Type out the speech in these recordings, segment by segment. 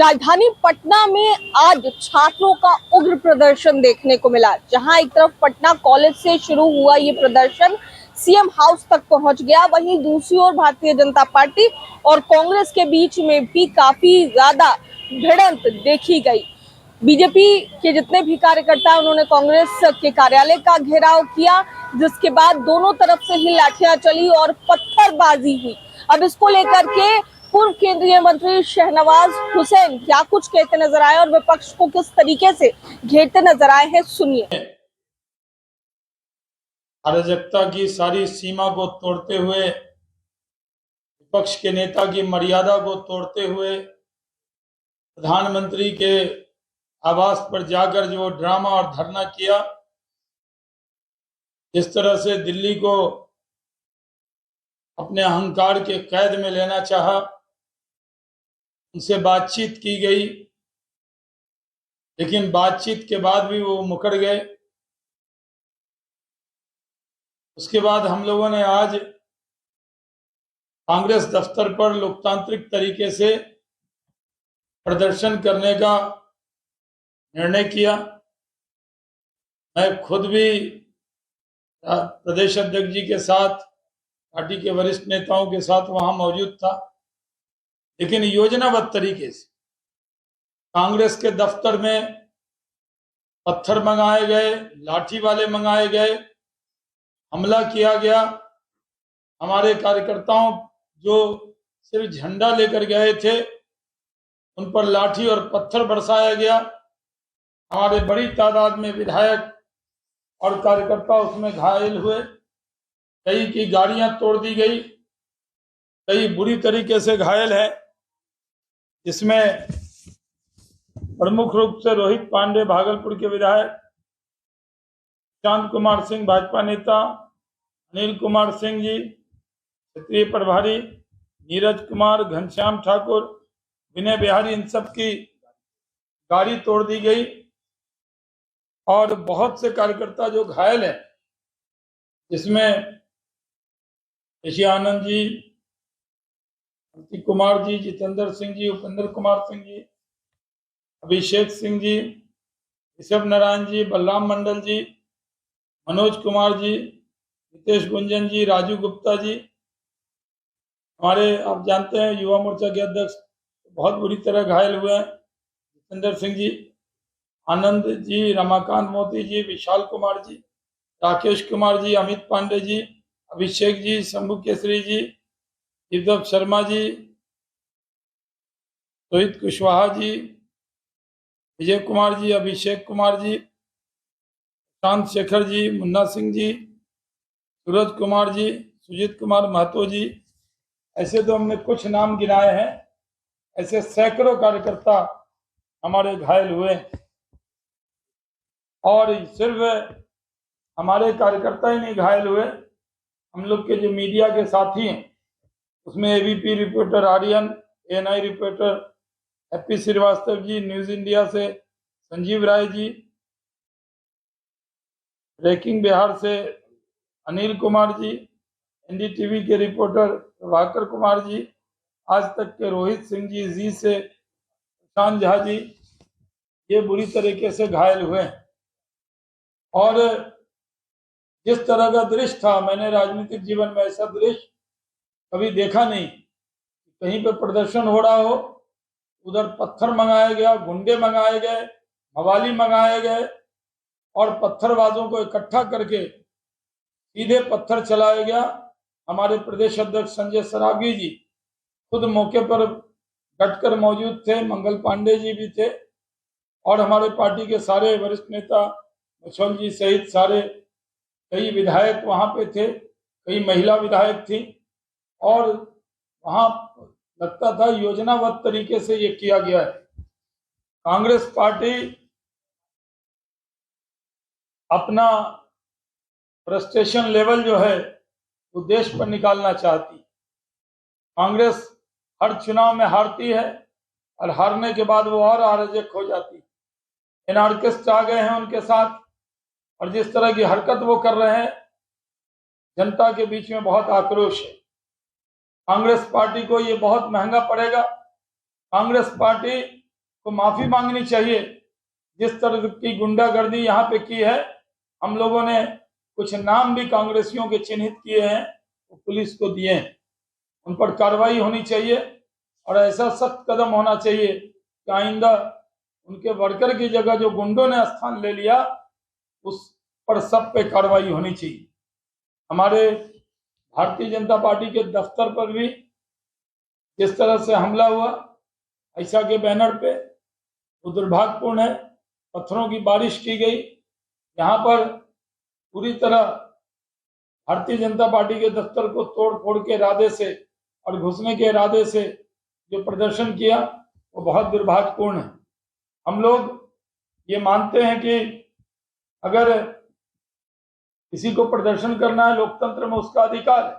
राजधानी पटना में आज छात्रों का उग्र प्रदर्शन देखने को मिला। जहां एक तरफ पटना कॉलेज से शुरू हुआ ये प्रदर्शन सीएम हाउस तक पहुंच गया, वहीं दूसरी ओर भारतीय जनता पार्टी और कांग्रेस के बीच में भी काफी ज्यादा भिड़ंत देखी गई। बीजेपी के जितने भी कार्यकर्ता उन्होंने कांग्रेस के कार्यालय का घेराव किया, जिसके बाद दोनों तरफ से ही लाठियां चली और पत्थरबाजी हुई। अब इसको लेकर के पूर्व केंद्रीय मंत्री शहनवाज हुसैन क्या कुछ कहते नजर आए और विपक्ष को किस तरीके से घेरते नजर आए हैं, सुनिए। अराजकता की सारी सीमा को तोड़ते हुए, विपक्ष के नेता की मर्यादा को तोड़ते हुए प्रधानमंत्री के आवास पर जाकर जो ड्रामा और धरना किया, जिस तरह से दिल्ली को अपने अहंकार के कैद में लेना चाहा, उनसे बातचीत की गई, लेकिन बातचीत के बाद भी वो मुकर गए। उसके बाद हम लोगों ने आज कांग्रेस दफ्तर पर लोकतांत्रिक तरीके से प्रदर्शन करने का निर्णय किया। मैं खुद भी प्रदेश अध्यक्ष जी के साथ, पार्टी के वरिष्ठ नेताओं के साथ वहां मौजूद था, लेकिन योजनाबद्ध तरीके से कांग्रेस के दफ्तर में पत्थर मंगाए गए, लाठी वाले मंगाए गए, हमला किया गया। हमारे कार्यकर्ताओं जो सिर्फ झंडा लेकर गए थे, उन पर लाठी और पत्थर बरसाया गया। हमारे बड़ी तादाद में विधायक और कार्यकर्ता उसमें घायल हुए। कई की गाड़ियां तोड़ दी गई, कई बुरी तरीके से घायल है, जिसमें प्रमुख रूप से रोहित पांडे भागलपुर के विधायक, शांत कुमार सिंह भाजपा नेता, अनिल कुमार सिंह जी क्षेत्रीय प्रभारी, नीरज कुमार, घनश्याम ठाकुर, विनय बिहारी, इन सब की गाड़ी तोड़ दी गई और बहुत से कार्यकर्ता जो घायल हैं, जिसमें ऋषि आनंद जी, कुमार जी, जितेंद्र सिंह जी, उपेंद्र कुमार सिंह जी, अभिषेक सिंह जी, ऋषभ नारायण जी, बलराम मंडल जी, मनोज कुमार जी, नितेश गुंजन जी, राजू गुप्ता जी, हमारे आप जानते हैं युवा मोर्चा के अध्यक्ष बहुत बुरी तरह घायल हुए हैं, जितेंद्र सिंह जी, आनंद जी, रमाकांत मोती जी, विशाल कुमार जी, राकेश कुमार जी, अमित पांडे जी, अभिषेक जी, शंभू केसरी जी, शिवदत्त शर्मा जी, रोहित कुशवाहा जी, विजय कुमार जी, अभिषेक कुमार जी, शांत शेखर जी, मुन्ना सिंह जी, सूरज कुमार जी, सुजीत कुमार महतो जी, ऐसे तो हमने कुछ नाम गिनाए हैं। ऐसे सैकड़ों कार्यकर्ता हमारे घायल हुए और सिर्फ हमारे कार्यकर्ता ही नहीं घायल हुए, हम लोग के जो मीडिया के साथी हैं, उसमें ABP reporter Aryan, ANI reporter Happy Shrivastava ji, news India से संजीव राय जी, ब्रेकिंग बिहार से अनिल कुमार जी, एनडीटीवी के रिपोर्टर प्रभाकर कुमार जी, आज तक के रोहित सिंह जी से प्रशांत झा जी, ये बुरी तरीके से घायल हुए। और जिस तरह का दृश्य था, मैंने राजनीतिक जीवन में ऐसा दृश्य कभी देखा नहीं। कहीं पे प्रदर्शन हो रहा हो, उधर पत्थर मंगाया गया, गुंडे मंगाए गए, मवाली मंगाए गए और पत्थरबाजों को इकट्ठा करके सीधे पत्थर चलाया गया। हमारे प्रदेश अध्यक्ष संजय सरावगी जी खुद मौके पर डटकर मौजूद थे, मंगल पांडे जी भी थे और हमारे पार्टी के सारे वरिष्ठ नेता मुछल जी सहित सारे कई विधायक वहां पे थे, कई महिला विधायक थी और वहां लगता था योजनाबद्ध तरीके से ये किया गया है। कांग्रेस पार्टी अपना फ्रस्ट्रेशन लेवल जो है वो देश पर निकालना चाहती। कांग्रेस हर चुनाव में हारती है और हारने के बाद वो और अराजक हो जाती। एनार्किस्ट आ गए हैं उनके साथ और जिस तरह की हरकत वो कर रहे हैं, जनता के बीच में बहुत आक्रोश है। कांग्रेस पार्टी को ये बहुत महंगा पड़ेगा। कांग्रेस पार्टी को माफी मांगनी चाहिए। जिस तरह की गुंडागर्दी यहाँ पे की है, हम लोगों ने कुछ नाम भी कांग्रेसियों के चिन्हित किए हैं, वो पुलिस को दिए हैं, उन पर कार्रवाई होनी चाहिए और ऐसा सख्त कदम होना चाहिए कि आइंदा उनके वर्कर की जगह जो गुंडों ने स्थान ले लिया उस पर सब पे कार्रवाई होनी चाहिए। हमारे भारतीय जनता पार्टी के दफ्तर पर भी जिस तरह से हमला हुआ आयशा के बैनर पे, वो दुर्भाग्यपूर्ण है। पत्थरों की बारिश की गई। यहाँ पर पूरी तरह भारतीय जनता पार्टी के दफ्तर को तोड़ फोड़ के इरादे से और घुसने के इरादे से जो प्रदर्शन किया वो बहुत दुर्भाग्यपूर्ण है। हम लोग ये मानते हैं कि अगर किसी को प्रदर्शन करना है, लोकतंत्र में उसका अधिकार है,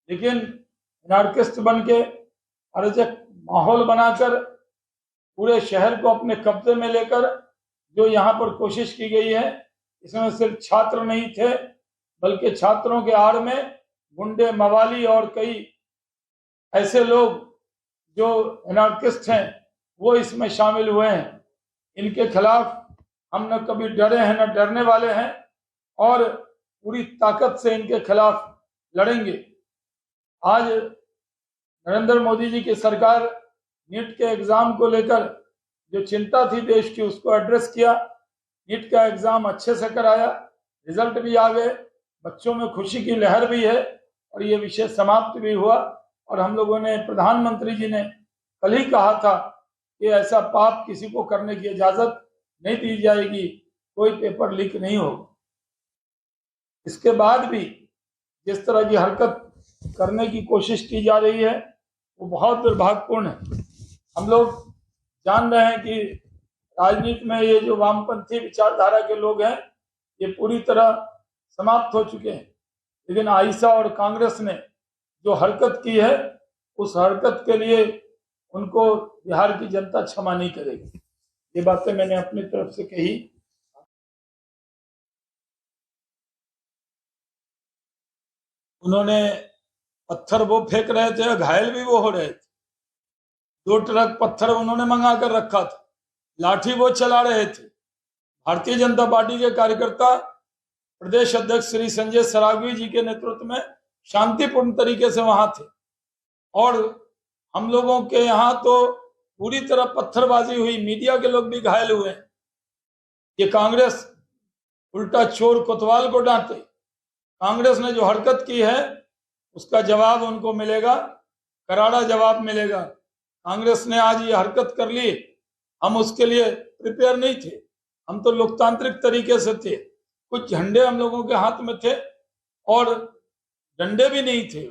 लेकिन एनार्किस्ट बन के अराजक माहौल बनाकर पूरे शहर को अपने कब्जे में लेकर जो यहाँ पर कोशिश की गई है, इसमें सिर्फ छात्र नहीं थे बल्कि छात्रों के आड़ में गुंडे, मवाली और कई ऐसे लोग जो एनार्किस्ट हैं वो इसमें शामिल हुए हैं। इनके खिलाफ हम न कभी डरे हैं न डरने वाले हैं और पूरी ताकत से इनके खिलाफ लड़ेंगे। आज नरेंद्र मोदी जी की सरकार नीट के एग्जाम को लेकर जो चिंता थी देश की उसको एड्रेस किया। नीट का एग्जाम अच्छे से कराया, रिजल्ट भी आ गए, बच्चों में खुशी की लहर भी है और ये विषय समाप्त भी हुआ। और हम लोगों ने, प्रधानमंत्री जी ने कल ही कहा था कि ऐसा पाप किसी को करने की इजाजत नहीं दी जाएगी, कोई पेपर लीक नहीं होगा। इसके बाद भी जिस तरह की हरकत करने की कोशिश की जा रही है वो बहुत दुर्भाग्यपूर्ण है। हम लोग जान रहे हैं कि राजनीति में ये जो वामपंथी विचारधारा के लोग हैं ये पूरी तरह समाप्त हो चुके हैं, लेकिन आयशा और कांग्रेस ने जो हरकत की है उस हरकत के लिए उनको बिहार की जनता क्षमा नहीं करेगी। ये बातें मैंने अपनी तरफ से कही। उन्होंने पत्थर वो फेंक रहे थे, घायल भी वो हो रहे थे। 2 ट्रक पत्थर उन्होंने मंगा कर रखा था, लाठी वो चला रहे थे। भारतीय जनता पार्टी के कार्यकर्ता प्रदेश अध्यक्ष श्री संजय सरावगी जी के नेतृत्व में शांतिपूर्ण तरीके से वहां थे और हम लोगों के यहाँ तो पूरी तरह पत्थरबाजी हुई, मीडिया के लोग भी घायल हुए। ये कांग्रेस उल्टा चोर कोतवाल को डांटे। कांग्रेस ने जो हरकत की है उसका जवाब उनको मिलेगा, करारा जवाब मिलेगा। कांग्रेस ने आज ये हरकत कर ली, हम उसके लिए प्रिपेयर नहीं थे। हम तो लोकतांत्रिक तरीके से थे, कुछ झंडे हम लोगों के हाथ में थे और डंडे भी नहीं थे,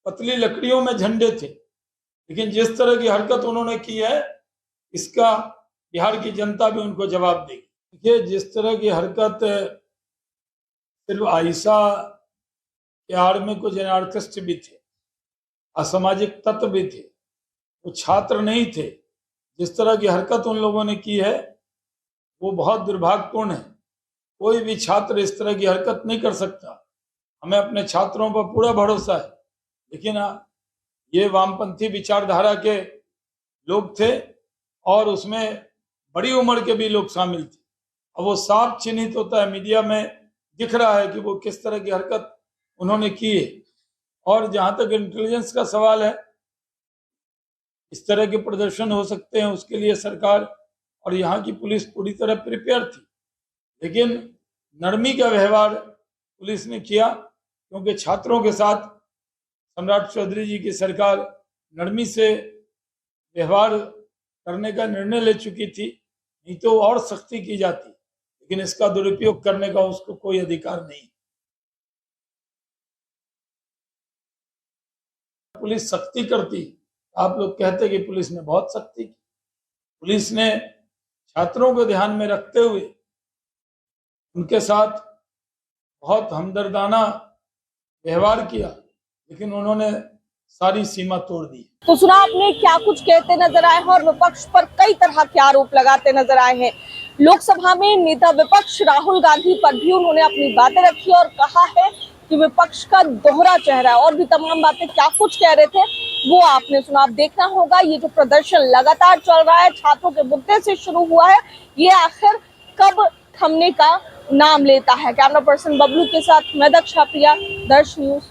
पतली लकड़ियों में झंडे थे। लेकिन जिस तरह की हरकत उन्होंने की है इसका बिहार की जनता भी उनको जवाब देगी। देखिए, जिस तरह की हरकत सिर्फ आयशा के आड़ में कुछ एनार्किस्ट भी थे, असामाजिक तत्व भी थे, वो छात्र नहीं थे। जिस तरह की हरकत उन लोगों ने की है वो बहुत दुर्भाग्यपूर्ण है। कोई भी छात्र इस तरह की हरकत नहीं कर सकता। हमें अपने छात्रों पर पूरा भरोसा है, लेकिन ये वामपंथी विचारधारा के लोग थे और उसमें बड़ी उम्र के भी लोग शामिल थे। अब वो साफ चिन्हित होता है, मीडिया में दिख रहा है कि वो किस तरह की हरकत उन्होंने की है। और जहां तक इंटेलिजेंस का सवाल है, इस तरह के प्रदर्शन हो सकते हैं उसके लिए सरकार और यहाँ की पुलिस पूरी तरह प्रिपेयर थी, लेकिन नरमी का व्यवहार पुलिस ने किया क्योंकि छात्रों के साथ सम्राट चौधरी जी की सरकार नरमी से व्यवहार करने का निर्णय ले चुकी थी, नहीं तो और सख्ती की जाती, लेकिन इसका दुरुपयोग करने का उसको कोई अधिकार नहीं। पुलिस सख्ती करती, आप लोग कहते कि पुलिस ने बहुत सख्ती की। पुलिस ने छात्रों को ध्यान में रखते हुए उनके साथ बहुत हमदर्दाना व्यवहार किया, लेकिन उन्होंने सारी सीमा तोड़ दी। तो सुना आपने क्या कुछ कहते नजर आए हैं और विपक्ष पर कई तरह के आरोप लगाते नजर आए हैं। लोकसभा में नेता विपक्ष राहुल गांधी पर भी उन्होंने अपनी बातें रखी और कहा है कि विपक्ष का दोहरा चेहरा है। और भी तमाम बातें क्या कुछ कह रहे थे वो आपने सुना। अब देखना होगा ये जो प्रदर्शन लगातार चल रहा है, छात्रों के मुद्दे से शुरू हुआ है, ये आखिर कब थमने का नाम लेता है। कैमरा पर्सन बबलू के साथ मैं दक्षा प्रिया, दर्श न्यूज।